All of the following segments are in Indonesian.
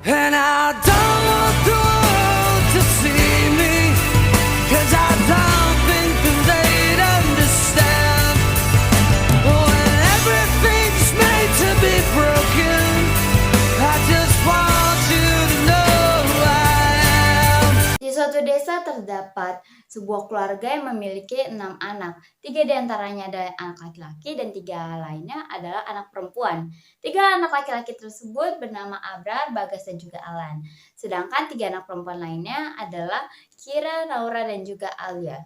And I don't want the world to see me, 'cause I don't think that they'd understand. When everything's made to be broken, I just want you to know I am. Di suatu desa terdapat sebuah keluarga yang memiliki 6 anak. 3 diantaranya adalah anak laki-laki dan 3 lainnya adalah anak perempuan. 3 anak laki-laki tersebut bernama Abrar, Bagas, dan juga Alan. Sedangkan 3 anak perempuan lainnya adalah Kira, Naura, dan juga Alia.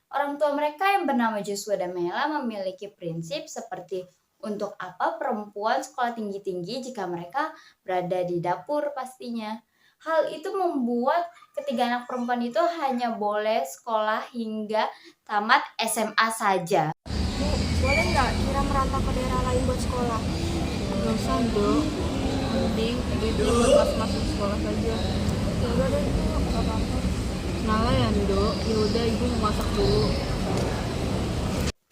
Orang tua mereka yang bernama Joshua dan Mela memiliki prinsip seperti untuk apa perempuan sekolah tinggi-tinggi jika mereka berada di dapur pastinya. Hal itu membuat ketiga anak perempuan itu hanya boleh sekolah hingga tamat SMA saja. Bu, boleh nggak Kira merantau ke daerah lain buat sekolah? Gak usah, Dok. Mending ibu buat pas masuk sekolah saja. Enggak deh, Bu, nggak apa-apa. Kenapa ya, Dok? Yaudah, ibu mau masak dulu.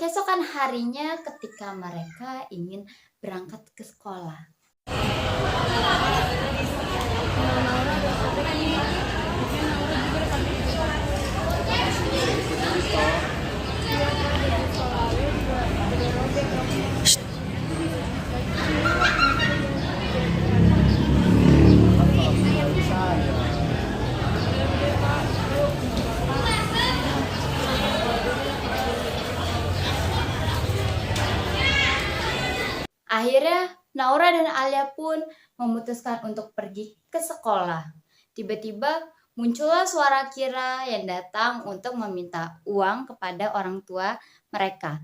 Keesokan harinya ketika mereka ingin berangkat ke sekolah. Akhirnya Naura dan Alia pun memutuskan untuk pergi ke sekolah. Tiba-tiba muncullah suara Kira yang datang untuk meminta uang kepada orang tua mereka.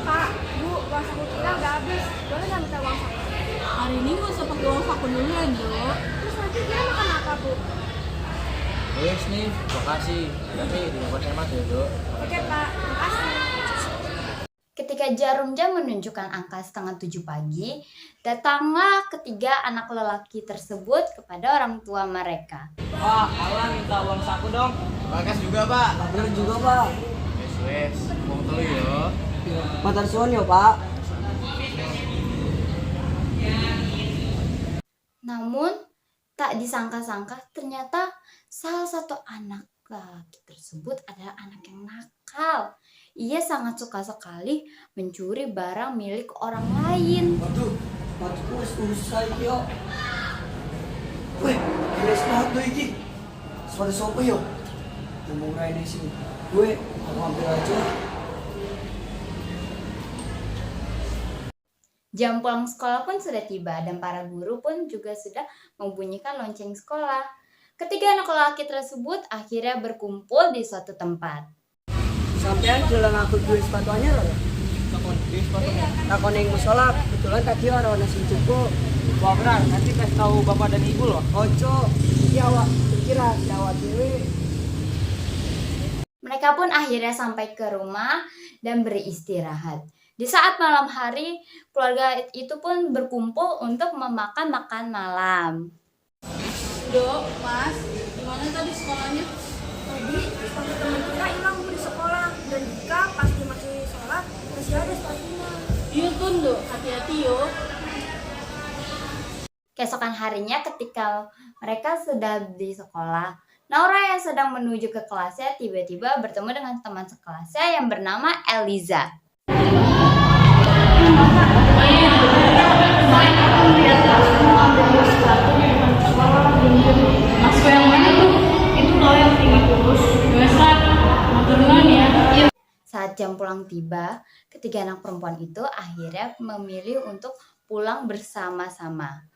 Pak, Bu, uang saku Kira udah habis. Boleh nggak minta uang saku? Hari ini gak usah pakai uang saku dulu ya, Dok. Terus nanti Kira makan apa, Bu? Wes nih, makasih. Tapi di rumah hemat ya, Dok. Oke, Pak. Makasih. Ketika jarum jam menunjukkan angka setengah 7 pagi, datanglah ketiga anak lelaki tersebut kepada orang tua mereka. Pak, Alan minta uang saku dong. Bagas juga, Pak. Bener juga, Pak. Wes, uang telu ya. Matur suwun ya, Pak. Namun, tak disangka-sangka ternyata salah satu anak lelaki tersebut adalah anak yang nakal. Ia sangat suka sekali mencuri barang milik orang lain. Waduh, batuku wis usai yo. Weh, kira sepatu iki. Sepatu sopo yo? Ngomong raine sini. Gue aku ambil aja. Jam pulang sekolah pun sudah tiba dan para guru pun juga sudah membunyikan lonceng sekolah. Ketiga anak lelaki tersebut akhirnya berkumpul di suatu tempat. Sampean jalan aku duwe sepatu anyar ora? Takon ning musola, kebetulan tadi ora ono sing cukup. Wah, benar. Nanti kasih tahu Bapak dan Ibu loh. Ojo, iki awak kira dawat dhewe. Mereka pun akhirnya sampai ke rumah dan beristirahat. Di saat malam hari, keluarga itu pun berkumpul untuk memakan makan malam. Dok, Mas, gimana tadi sekolahnya? Tadi sepatu teman kita hilang Bu di sekolah. Dan jika pas dia masih sholat, masih ada sepatunya. Iya kan, Dok. Hati-hati yo. Keesokan harinya ketika mereka sudah di sekolah, Naura yang sedang menuju ke kelasnya tiba-tiba bertemu dengan teman sekelasnya yang bernama Eliza. Mas yang mana tuh? Itu loh yang tinggi kurus. Biasa, maturunan ya. Saat jam pulang tiba, ketiga anak perempuan itu akhirnya memilih untuk pulang bersama-sama.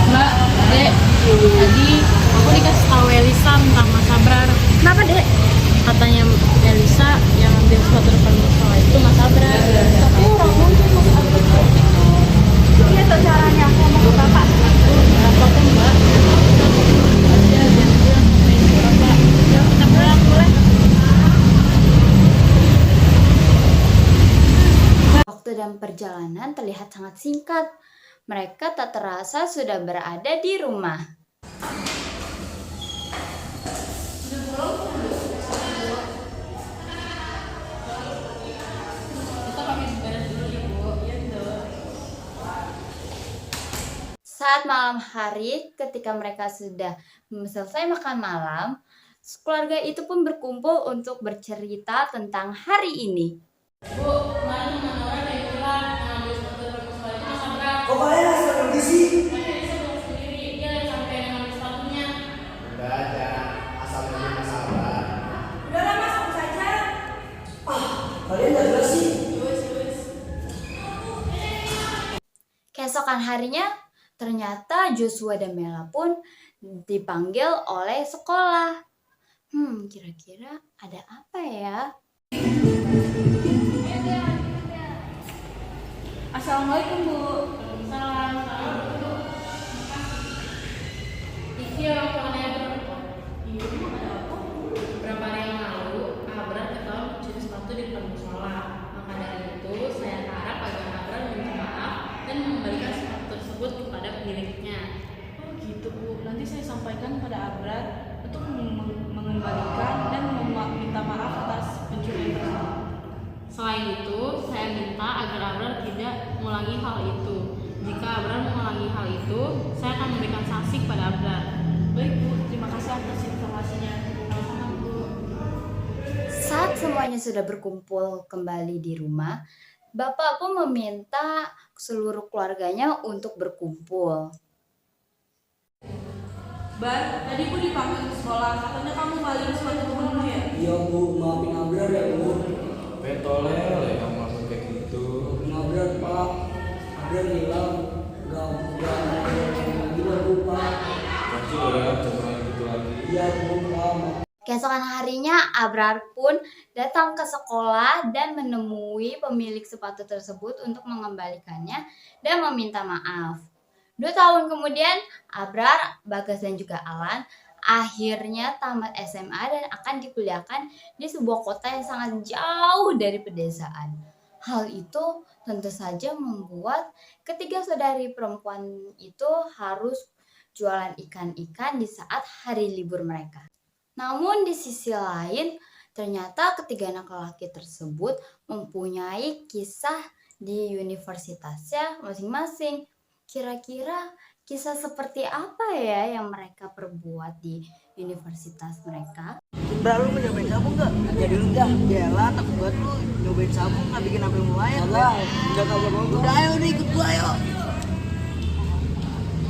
Mbak, Dek, tadi aku dikasih tahu Elisa tentang Mas Abrar. Kenapa, Dek? Katanya Elisa yang ambil sepatu depan musola itu Mas Abrar. Tapi orang mungkin Mas Abrar itu. Iya tuh caranya aku ngomong ke Bapak. Apa tuh, Mbak? Aja, biar pulang main ke Bapak. Ya, kita pulang, boleh? Waktu dan perjalanan terlihat sangat singkat. Mereka tak terasa sudah berada di rumah. Saat malam hari, ketika mereka sudah selesai makan malam, keluarga itu pun berkumpul untuk bercerita tentang hari ini. Bu, kemarin teman orang yang bilang ngambil sepatu terus balik ke Sabra. Kok kalian asal pergi sih? Tadi dia sebelum sendiri, dia yang sampai ngambil sepatunya. Udah aja, asal punya masalah. Udahlah mas, aku saja. Kalian gak jelas sih. Keesokan harinya, ternyata Joshua dan Mela pun dipanggil oleh sekolah. Kira-kira ada apa ya? Assalamualaikum Bu. Waalaikumsalam. Iki orang tuanya berapa? Iya, ada apa? Beberapa hari yang lalu, Abrar ketahuan mencuri sepatu di depan musola. Maka dari itu, saya harap agar Abrar meminta maaf dan mengembalikan sepatu tersebut kepada pemiliknya. Oh gitu Bu, nanti saya sampaikan pada Abrar untuk mengembalikan dan meminta maaf atas pencurian tersebut. Selain itu, saya minta agar Abrar tidak mengulangi hal itu. Jika Abrar mengulangi hal itu, saya akan memberikan sanksi kepada Abrar. Baik Bu, terima kasih atas informasinya. Sama-sama Bu. Saat semuanya sudah berkumpul kembali di rumah, Bapak pun meminta seluruh keluarganya untuk berkumpul. Bar, tadi Bu dipanggil ke sekolah, katanya kamu balik sepatu dulu ya? Iya Bu, maafin Abrar ya Bu. Betolel ya kamu langsung kayak gitu. Maafin Abrar Pak. Abrar hilang. Gak lagi lah Bu Pak. Kecil ya, jangan gitu lagi. Iya Bu Pak. Keesokan harinya, Abrar pun datang ke sekolah dan menemui pemilik sepatu tersebut untuk mengembalikannya dan meminta maaf. 2 tahun kemudian, Abrar, Bagas, dan juga Alan akhirnya tamat SMA dan akan dikuliahkan di sebuah kota yang sangat jauh dari pedesaan. Hal itu tentu saja membuat ketiga saudari perempuan itu harus jualan ikan-ikan di saat hari libur mereka. Namun di sisi lain, ternyata ketiga anak lelaki tersebut mempunyai kisah di universitasnya masing-masing. Kira-kira kisah seperti apa ya yang mereka perbuat di universitas mereka? Indra, lu mau nyobain sabun gak? Jadi lu dah, jelah takut banget lu nyobain sabun gak bikin apa yang lain. Enggak, kagak mau. Udah ayo udah ikut gua ayo.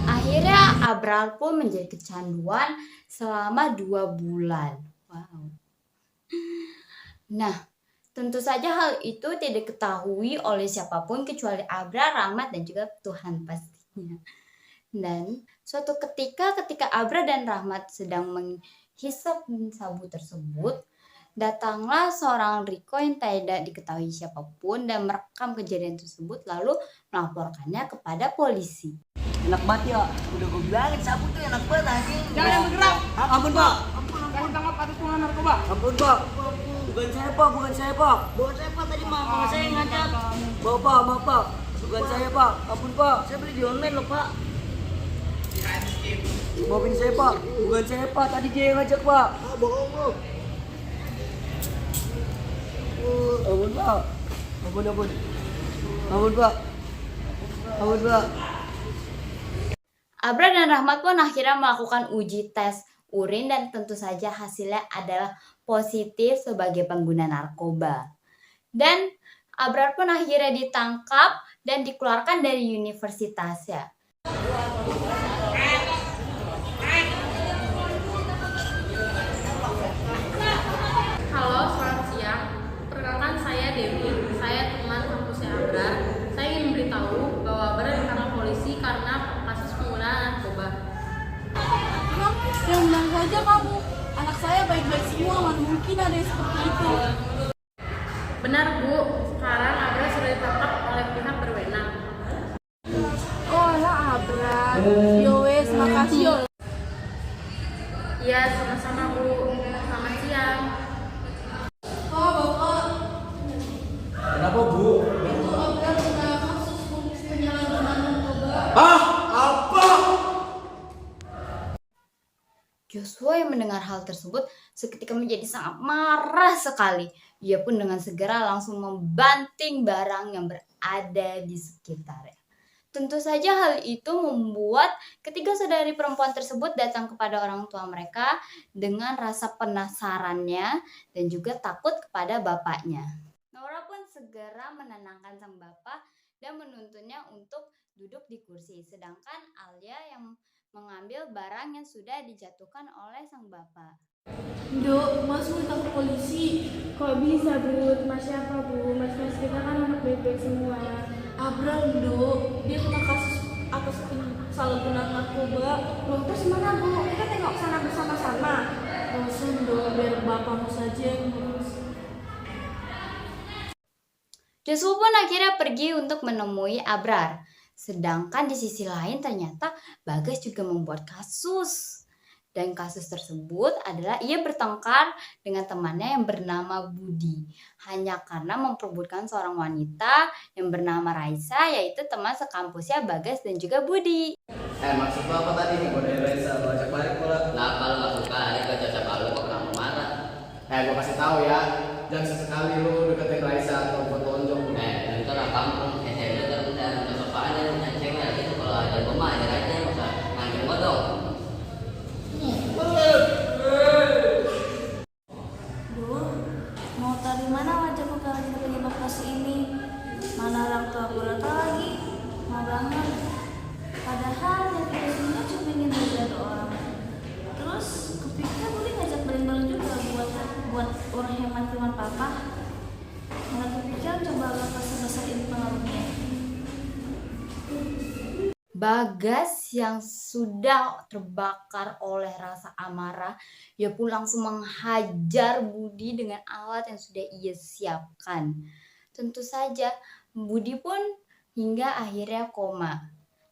Akhirnya Abrar pun menjadi kecanduan selama 2 bulan. Wow. Nah, tentu saja hal itu tidak diketahui oleh siapapun kecuali Abrar, Rahmat, dan juga Tuhan pastinya. Dan suatu ketika Abrar dan Rahmat sedang menghisap sabu tersebut, datanglah seorang Riko yang tidak diketahui siapapun dan merekam kejadian tersebut lalu melaporkannya kepada polisi. Enak banget ya, udah gue bilangin sabun tuh enak banget anjing. Jangan bergerak. Ampun Pak. Kasih tangkap atas pengaruh narkoba. Ampun Pak. Bukan saya Pak, bukan saya Pak. Bukan saya Pak, tadi mama saya yang ngajak. Bapak, maaf Pak. Bukan saya Pak. Ampun Pak, saya beli di online loh Pak. Maafin saya Pak, bukan saya Pak, tadi dia yang ngajak Pak. Bohong lu. Ampun Pak. Ampun. Ampun Pak. Ampun Pak. Abrar dan Rahmat pun akhirnya melakukan uji tes urin dan tentu saja hasilnya adalah positif sebagai pengguna narkoba. Dan Abrar pun akhirnya ditangkap dan dikeluarkan dari universitasnya. Halo, selamat siang. Perkenalkan saya Dewi. Saya teman kampusnya Abrar. Saya ingin memberitahu bahwa Abrar ditangkap polisi karena kasus penggunaan narkoba. Yang bilang saja kamu, anak saya baik-baik semua, mana mungkin ada yang seperti itu. Benar Bu, sekarang Abrar sudah ditangkap oleh pihak berwenang. Oh lah Abrar, yowes, makasih yo. Iya, sama-sama Bu. Selamat siang. Oh Bapak, Kenapa Bu? itu Abrar kena kasus penyalahgunaan narkoba. Ah, apa? Joshua yang mendengar hal tersebut seketika menjadi sangat marah sekali. Ia pun dengan segera langsung membanting barang yang berada di sekitarnya. Tentu saja hal itu membuat ketiga saudari perempuan tersebut datang kepada orang tua mereka dengan rasa penasarannya dan juga takut kepada bapaknya. Naura pun segera menenangkan sang bapak dan menuntunnya untuk duduk di kursi, sedangkan Alia yang mengambil barang yang sudah dijatuhkan oleh sang bapak. Dok, Mas mau ditangkap polisi. Kok bisa, Bu? Mas siapa, Bu? Mas-mas kita kan anak baik-baik semua. Abram, Dok. Dia kena kasus atas penyalahgunaan narkoba. Loh, terus mana, Bu? Kita tengok sana bersama-sama. Bosan, Dok. Biar bapakmu saja yang ngurus. Joshua pun akhirnya pergi untuk menemui Abrar. Sedangkan di sisi lain ternyata Bagas juga membuat kasus. Dan kasus tersebut adalah ia bertengkar dengan temannya yang bernama Budi. Hanya karena memperebutkan seorang wanita yang bernama Raisa, yaitu teman sekampusnya Bagas dan juga Budi. Maksud lo apa tadi nih? Godain Raisa, lo ajak balik pula. Nah, kalau nggak suka, ya gak cocok kalau kok kenapa marah? Gue kasih tahu ya, jangan sesekali lo deketin Raisa atau buat lonjong. Itu lah kampung, SMP udah sosokan aja punya cewek gitu. Kalau ada pemain aja aja, masa ngancem bodong. Duh, mau taruh mana wajahku kalau kita penyebab kasus ini? Mana orang tua aku datang lagi? Mau banget. Padahal yang kita sebenarnya cuma ingin belajar orang. Terus kepikir boleh ngajak bareng-bareng juga buat orang hemat teman papa. Malah kepikiran coba agak besar ini pengaruhnya. Bagas yang sudah terbakar oleh rasa amarah, ia pun langsung menghajar Budi dengan alat yang sudah ia siapkan. Tentu saja Budi pun hingga akhirnya koma.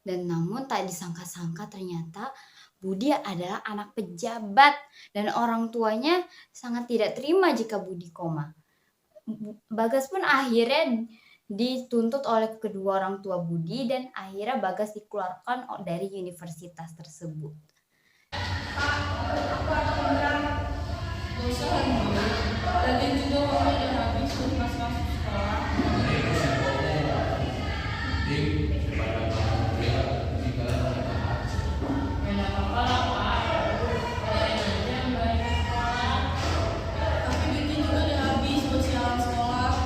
Dan namun tak disangka-sangka ternyata Budi adalah anak pejabat dan orang tuanya sangat tidak terima jika Budi koma. Bagas pun akhirnya dituntut oleh kedua orang tua Budi dan akhirnya Bagas dikeluarkan dari universitas tersebut. Bosan, Dok. Lagian juga uangnya udah habis buat masuk sekolah. Nggak apa-apa lah, Pak. Kalian aja yang balik ke sekolah. Tapi duitnya juga udah habis buat siaran sekolah.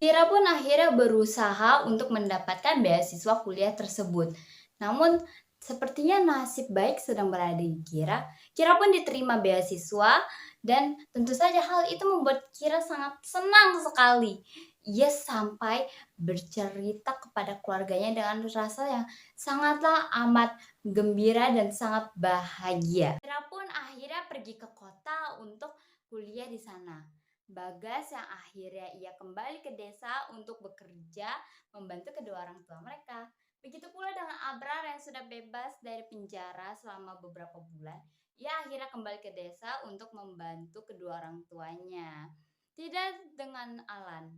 Kira pun akhirnya berusaha untuk mendapatkan beasiswa kuliah tersebut. Namun sepertinya nasib baik sedang berada di Kira. Kira pun diterima beasiswa dan tentu saja hal itu membuat Kira sangat senang sekali. Ia sampai bercerita kepada keluarganya dengan rasa yang sangatlah amat gembira dan sangat bahagia. Kira pun akhirnya pergi ke kota untuk kuliah di sana. Bagas yang akhirnya ia kembali ke desa untuk bekerja membantu kedua orang tua mereka. Begitu pula dengan Abrar yang sudah bebas dari penjara selama beberapa bulan. Ia akhirnya kembali ke desa untuk membantu kedua orang tuanya. Tidak dengan Alan.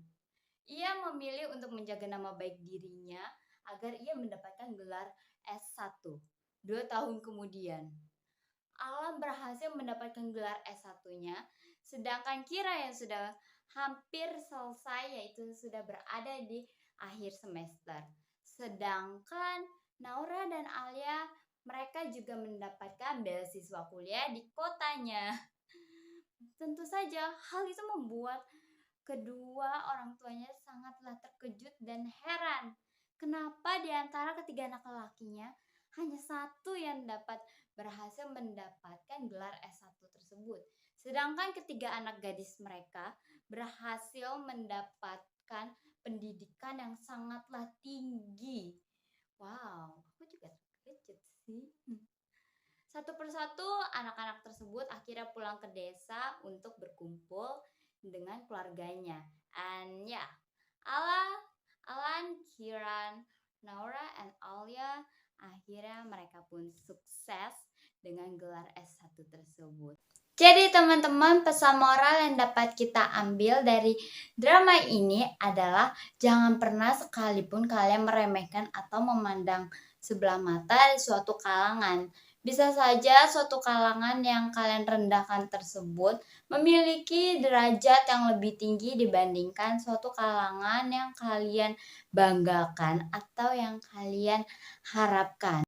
Ia memilih untuk menjaga nama baik dirinya agar ia mendapatkan gelar S1 2 tahun kemudian. Alan berhasil mendapatkan gelar S1-nya, sedangkan Kira yang sudah hampir selesai yaitu sudah berada di akhir semester. Sedangkan Naura dan Alia mereka juga mendapatkan beasiswa kuliah di kotanya. Tentu saja hal itu membuat kedua orang tuanya sangatlah terkejut dan heran. Kenapa di antara ketiga anak lelakinya hanya satu yang dapat berhasil mendapatkan gelar S1 tersebut. Sedangkan ketiga anak gadis mereka berhasil mendapatkan pendidikan yang sangatlah tinggi. Wow, aku juga terkejut sih. Satu persatu anak-anak tersebut akhirnya pulang ke desa untuk berkumpul dengan keluarganya. And ya, Alan, Kiran, Naura, and Alia akhirnya mereka pun sukses dengan gelar S1 tersebut. Jadi teman-teman, pesan moral yang dapat kita ambil dari drama ini adalah jangan pernah sekalipun kalian meremehkan atau memandang sebelah mata suatu kalangan. Bisa saja suatu kalangan yang kalian rendahkan tersebut memiliki derajat yang lebih tinggi dibandingkan suatu kalangan yang kalian banggakan atau yang kalian harapkan.